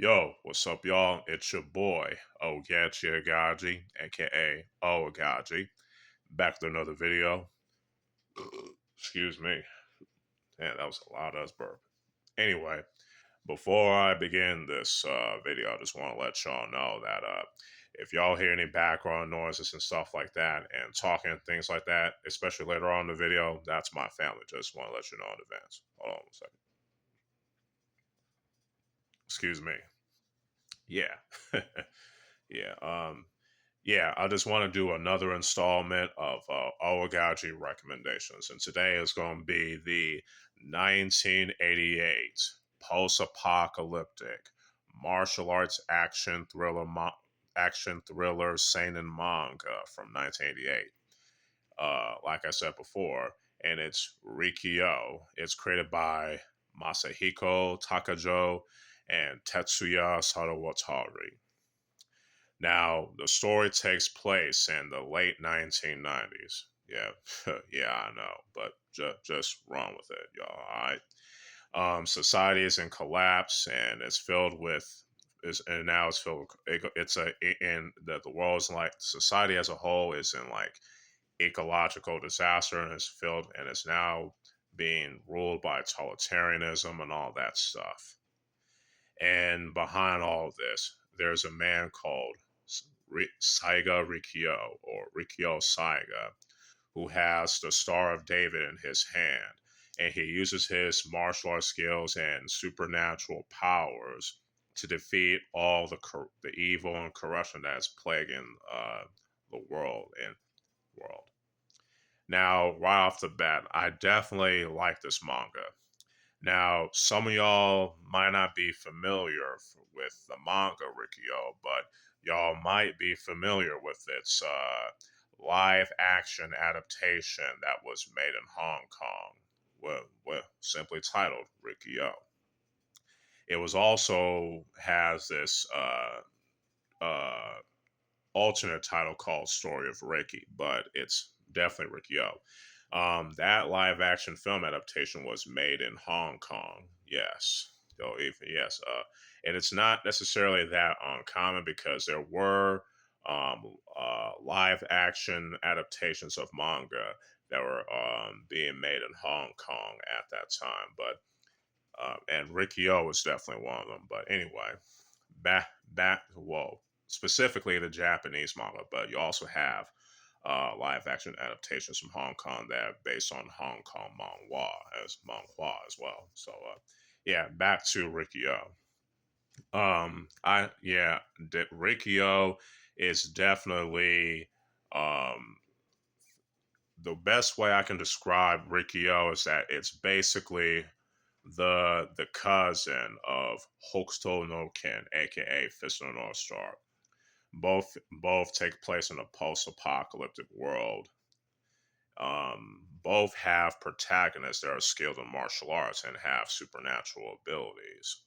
Yo, what's up, y'all? It's your boy, Oaghaji, aka Oaghaji, back with another video. Excuse me. Man, that was a loud ass burp. Anyway, before I begin this video, I just want to let y'all know that if y'all hear any background noises and stuff like that, and talking and things like that, especially later on in the video, that's my family. Just want to let you know in advance. Hold on a second. Excuse me. Yeah. yeah. Yeah, I just want to do another installment of Oaghaji recommendations. And today is going to be the 1988 post apocalyptic martial arts action thriller Seinen manga from 1988. Like I said before, and it's Riki-Oh. It's created by Masahiko, Takajo, and Tetsuya Saruwatari. Now, the story takes place in the late 1990s. Yeah, yeah, I know, but just run with it, y'all. All right. Society is in collapse, and it's filled with and now it's filled. It's a in the world is like society as a whole is in like ecological disaster, and it's filled and it's now being ruled by totalitarianism and all that stuff. And behind all of this, there's a man called Saiga Riki-Oh, or Riki-Oh Saiga, who has the Star of David in his hand. And he uses his martial arts skills and supernatural powers to defeat all the evil and corruption that is plaguing the world. Now, right off the bat, I definitely like this manga. Now, some of y'all might not be familiar with the manga Riki-Oh, but y'all might be familiar with its live action adaptation that was made in Hong Kong, simply titled Riki-Oh. It was also has this uh, alternate title called Story of Ricky, but it's definitely Riki-Oh. That live action film adaptation was made in Hong Kong. Yes. So even yes, and it's not necessarily that uncommon because there were live action adaptations of manga that were being made in Hong Kong at that time. But and Riki-Oh was definitely one of them. But anyway, back whoa, specifically the Japanese manga, but you also have live action adaptations from Hong Kong that are based on Hong Kong manhwa as well. So yeah, back to Riki-Oh. I yeah, Riki-Oh is definitely um the best way I can describe Riki-Oh is that it's basically the cousin of Hokuto no Ken, aka Fist of the North Star. Both take place in a post-apocalyptic world. Both have protagonists that are skilled in martial arts and have supernatural abilities.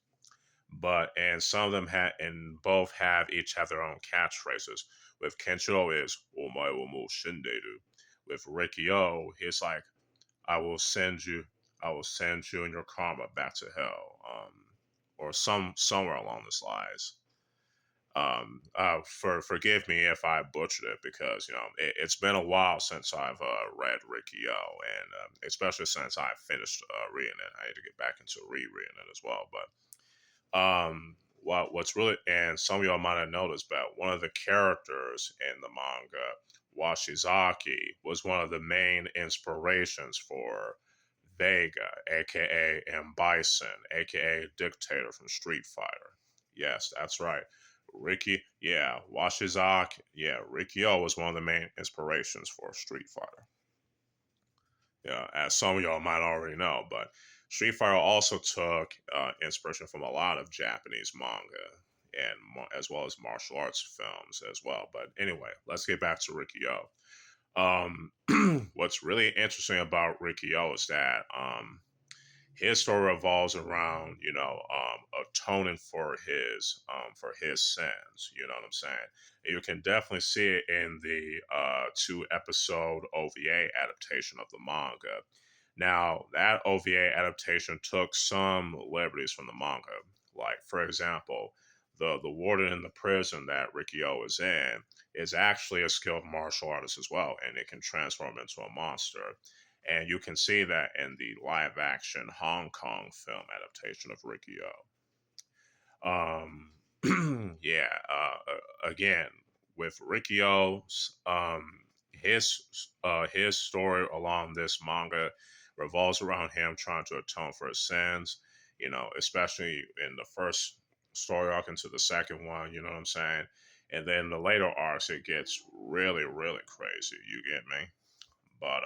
But and some of them have and both each have their own catchphrases. With Kenshiro is "Omae wo mo shinderu." With Riki-Oh, he's like, "I will send you, I will send you and your karma back to hell," or somewhere along those lines. Forgive me if I butchered it because it's been a while since I've read Riki-Oh, and especially since I finished reading it. I need to get back into rereading it as well. But what's really, and some of y'all might have noticed, but one of the characters in the manga, Washizaki, was one of the main inspirations for Vega, aka M. Bison, aka Dictator from Street Fighter. Yes, that's right. Washizaki, Riki-Oh was one of the main inspirations for Street Fighter. Yeah, as some of y'all might already know, but Street Fighter also took inspiration from a lot of Japanese manga and as well as martial arts films as well. But anyway, let's get back to Riki-Oh. Um, what's really interesting about Riki-Oh is that his story revolves around atoning for his sins. You know what I'm saying? You can definitely see it in the 2 episode OVA adaptation of the manga. Now that OVA adaptation took some liberties from the manga. Like for example, the warden in the prison that Riki-Oh is in is actually a skilled martial artist as well, and it can transform into a monster. And you can see that in the live action Hong Kong film adaptation of Riki-Oh. Yeah, again, with Riki-Oh, his story along this manga revolves around him trying to atone for his sins. You know, especially in the first story arc into the second one. You know what I'm saying? And then the later arcs, it gets really, really crazy. You get me? But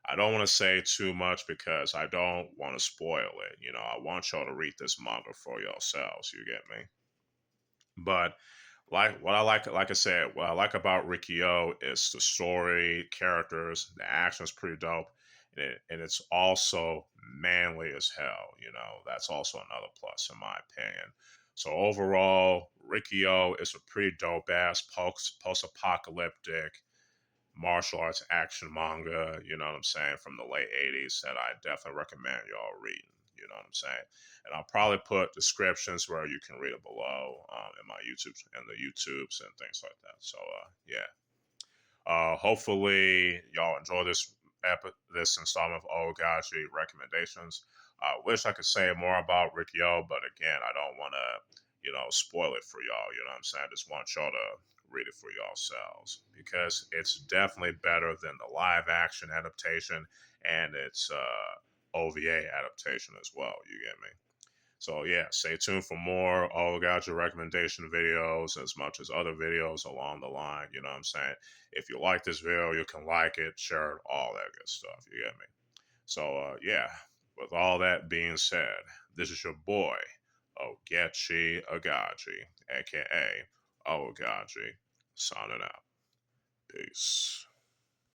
I don't want to say too much because I don't want to spoil it. You know, I want y'all to read this manga for yourselves. You get me? But like I said, what I like about Riki-Oh is the story, characters, the action is pretty dope, and it's also manly as hell. You know, that's also another plus in my opinion. So overall, Riki-Oh is a pretty dope ass post apocalyptic martial arts action manga, you know what I'm saying, from the late 80s that I definitely recommend y'all reading, you know what I'm saying. And I'll probably put descriptions where you can read it below in my YouTube and the YouTubes and things like that. So, yeah. Hopefully, y'all enjoy this installment of Oaghaji recommendations. I wish I could say more about Riki-Oh, but again, I don't want to, spoil it for y'all. You know what I'm saying? I just want y'all to read it for yourselves because it's definitely better than the live action adaptation and its OVA adaptation as well. You get me? So yeah, stay tuned for more Oaghaji recommendation videos as much as other videos along the line. You know what I'm saying? If you like this video, you can like it, share it, all that good stuff. You get me? So yeah, with all that being said, this is your boy, Oaghaji, aka Oaghaji, signing out. Peace.